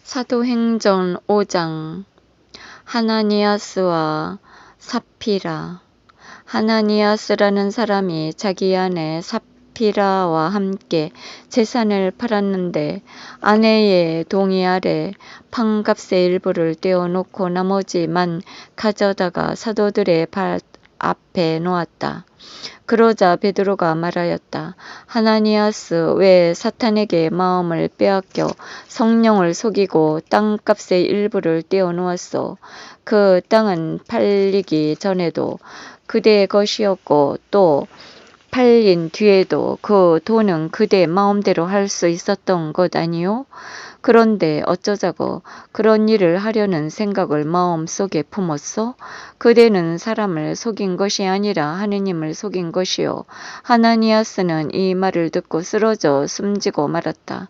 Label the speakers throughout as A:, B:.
A: 사도행전 5장. 하나니아스와 삽피라. 하나니아스라는 사람이 자기 아내 삽피라와 함께 재산을 팔았는데 아내의 동의 아래 판값의 일부를 떼어놓고 나머지만 가져다가 사도들의 발 앞에 놓았다. 그러자 베드로가 말하였다. 하나니아스, 왜 사탄에게 마음을 빼앗겨 성령을 속이고 땅값의 일부를 떼어놓았소? 그 땅은 팔리기 전에도 그대의 것이었고 또 팔린 뒤에도 그 돈은 그대 마음대로 할 수 있었던 것 아니요? 그런데 어쩌자고 그런 일을 하려는 생각을 마음속에 품었소? 그대는 사람을 속인 것이 아니라 하느님을 속인 것이요. 하나니아스는 이 말을 듣고 쓰러져 숨지고 말았다.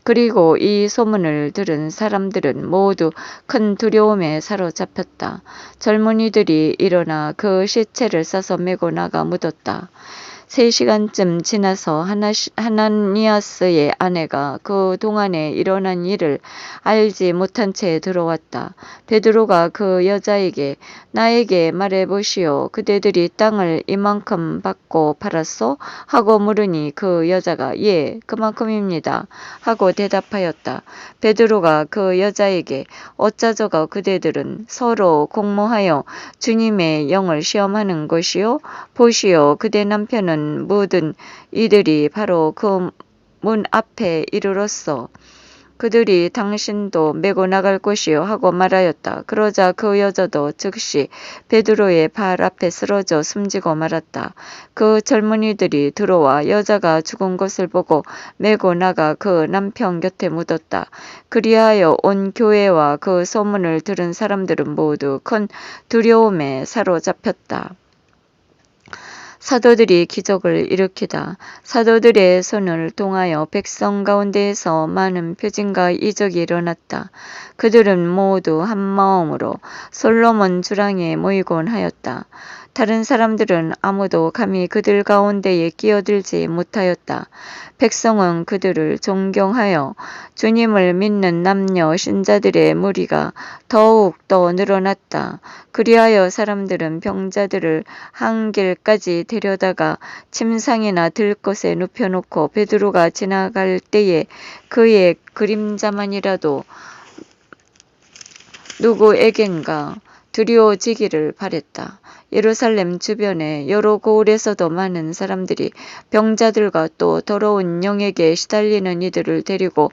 A: 그리고 이 소문을 들은 사람들은 모두 큰 두려움에 사로잡혔다. 젊은이들이 일어나 그 시체를 싸서 메고 나가 묻었다. 3시간쯤 지나서 하나니아스의 아내가 그 동안에 일어난 일을 알지 못한 채 들어왔다. 베드로가 그 여자에게 나에게 말해보시오. 그대들이 땅을 이만큼 받고 팔았소? 하고 물으니 그 여자가 예, 그만큼입니다. 하고 대답하였다. 베드로가 그 여자에게 어쩌저가 그대들은 서로 공모하여 주님의 영을 시험하는 것이요? 보시오. 그대 남편은 모든 이들이 바로 그 문 앞에 이르렀어. 그들이 당신도 메고 나갈 것이요 하고 말하였다. 그러자 그 여자도 즉시 베드로의 발 앞에 쓰러져 숨지고 말았다. 그 젊은이들이 들어와 여자가 죽은 것을 보고 메고 나가 그 남편 곁에 묻었다. 그리하여 온 교회와 그 소문을 들은 사람들은 모두 큰 두려움에 사로잡혔다. 사도들이 기적을 일으키다. 사도들의 손을 통하여 백성 가운데에서 많은 표징과 이적이 일어났다. 그들은 모두 한 마음으로 솔로몬 주랑에 모이곤 하였다. 다른 사람들은 아무도 감히 그들 가운데에 끼어들지 못하였다. 백성은 그들을 존경하여 주님을 믿는 남녀 신자들의 무리가 더욱 더 늘어났다. 그리하여 사람들은 병자들을 한 길까지 데려다가 침상이나 들것에 눕혀놓고 베드로가 지나갈 때에 그의 그림자만이라도 누구에겐가 두려워지기를 바랬다. 예루살렘 주변에 여러 고을에서도 많은 사람들이 병자들과 또 더러운 영에게 시달리는 이들을 데리고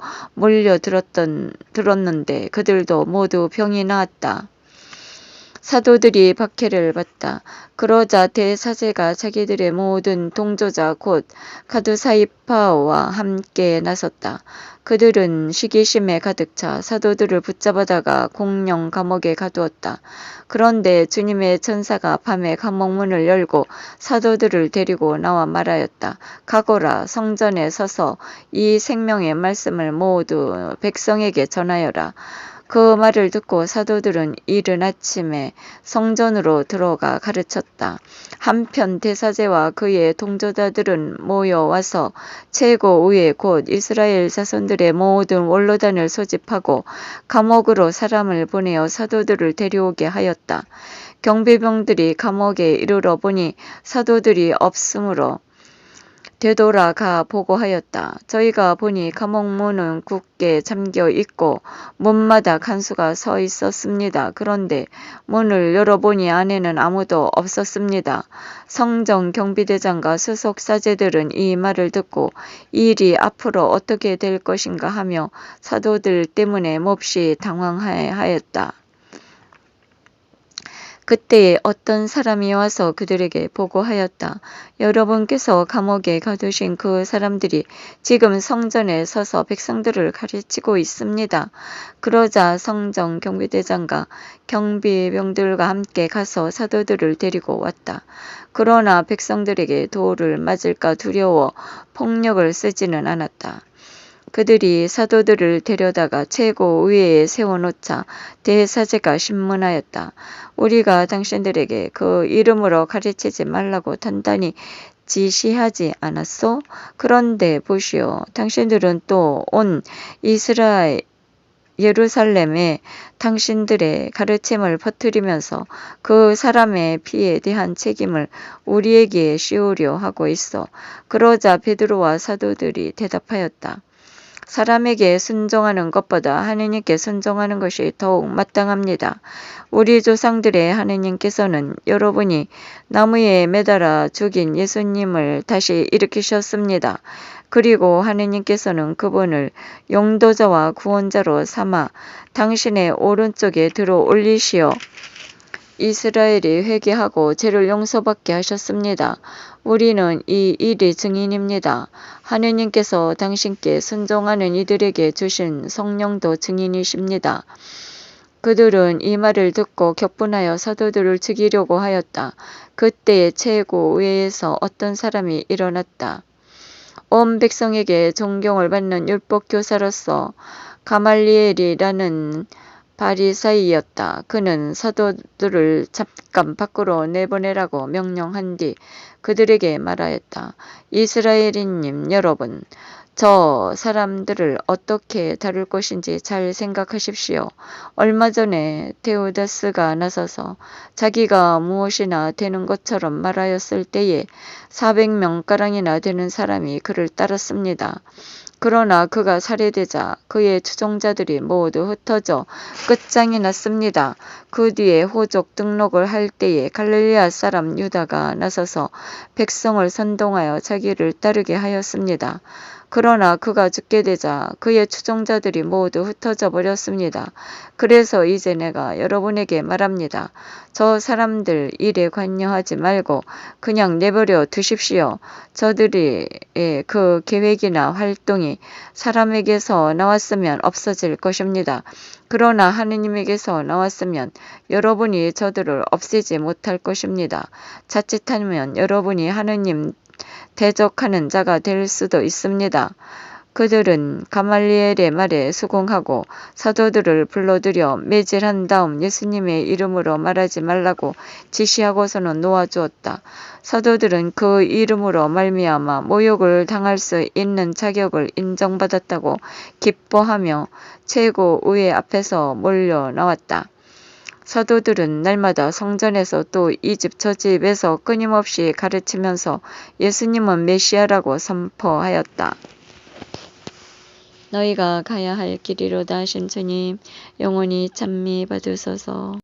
A: 들었는데 그들도 모두 병이 나았다. 사도들이 박해를 받다. 그러자 대사제가 자기들의 모든 동조자 곧 가두사이파와 함께 나섰다. 그들은 시기심에 가득 차 사도들을 붙잡아다가 공령 감옥에 가두었다. 그런데 주님의 천사가 밤에 감옥 문을 열고 사도들을 데리고 나와 말하였다. 가거라, 성전에 서서 이 생명의 말씀을 모두 백성에게 전하여라. 그 말을 듣고 사도들은 이른 아침에 성전으로 들어가 가르쳤다. 한편 대사제와 그의 동조자들은 모여와서 최고위에 곧 이스라엘 자손들의 모든 원로단을 소집하고 감옥으로 사람을 보내어 사도들을 데려오게 하였다. 경비병들이 감옥에 이르러 보니 사도들이 없으므로 되돌아가 보고하였다. 저희가 보니 감옥 문은 굳게 잠겨 있고 문마다 간수가 서 있었습니다. 그런데 문을 열어보니 안에는 아무도 없었습니다. 성전 경비대장과 수석 사제들은 이 말을 듣고 이 일이 앞으로 어떻게 될 것인가 하며 사도들 때문에 몹시 당황하였다. 그때에 어떤 사람이 와서 그들에게 보고하였다. 여러분께서 감옥에 가두신 그 사람들이 지금 성전에 서서 백성들을 가르치고 있습니다. 그러자 성전 경비대장과 경비병들과 함께 가서 사도들을 데리고 왔다. 그러나 백성들에게 돌을 맞을까 두려워 폭력을 쓰지는 않았다. 그들이 사도들을 데려다가 최고위에 세워놓자 대사제가 신문하였다. 우리가 당신들에게 그 이름으로 가르치지 말라고 단단히 지시하지 않았소? 그런데 보시오. 당신들은 또 온 이스라엘 예루살렘에 당신들의 가르침을 퍼뜨리면서 그 사람의 피에 대한 책임을 우리에게 씌우려 하고 있어. 그러자 베드로와 사도들이 대답하였다. 사람에게 순종하는 것보다 하느님께 순종하는 것이 더욱 마땅합니다. 우리 조상들의 하느님께서는 여러분이 나무에 매달아 죽인 예수님을 다시 일으키셨습니다. 그리고 하느님께서는 그분을 용도자와 구원자로 삼아 당신의 오른쪽에 들어 올리시어 이스라엘이 회개하고 죄를 용서받게 하셨습니다. 우리는 이 일의 증인입니다. 하느님께서 당신께 순종하는 이들에게 주신 성령도 증인이십니다. 그들은 이 말을 듣고 격분하여 사도들을 죽이려고 하였다. 그때에 최고위에서 어떤 사람이 일어났다. 온 백성에게 존경을 받는 율법교사로서 가말리엘이라는 바리사이였다. 그는 사도들을 잠깐 밖으로 내보내라고 명령한 뒤 그들에게 말하였다. 이스라엘인님 여러분, 저 사람들을 어떻게 다룰 것인지 잘 생각하십시오. 얼마 전에 데오다스가 나서서 자기가 무엇이나 되는 것처럼 말하였을 때에 400명가량이나 되는 사람이 그를 따랐습니다. 그러나 그가 살해되자 그의 추종자들이 모두 흩어져 끝장이 났습니다. 그 뒤에 호족 등록을 할 때에 갈릴리아 사람 유다가 나서서 백성을 선동하여 자기를 따르게 하였습니다. 그러나 그가 죽게 되자 그의 추종자들이 모두 흩어져 버렸습니다. 그래서 이제 내가 여러분에게 말합니다. 저 사람들 일에 관여하지 말고 그냥 내버려 두십시오. 저들의 그 계획이나 활동이 사람에게서 나왔으면 없어질 것입니다. 그러나 하느님에게서 나왔으면 여러분이 저들을 없애지 못할 것입니다. 자칫하면 여러분이 하느님 대적하는 자가 될 수도 있습니다. 그들은 가말리엘의 말에 수긍하고 사도들을 불러들여 매질한 다음 예수님의 이름으로 말하지 말라고 지시하고서는 놓아주었다. 사도들은 그 이름으로 말미암아 모욕을 당할 수 있는 자격을 인정받았다고 기뻐하며 최고의회 앞에서 몰려 나왔다. 사도들은 날마다 성전에서 또 이 집 저 집에서 끊임없이 가르치면서 예수님은 메시아라고 선포하였다. 너희가 가야 할 길이로다 하신 주님, 영원히 찬미 받으소서.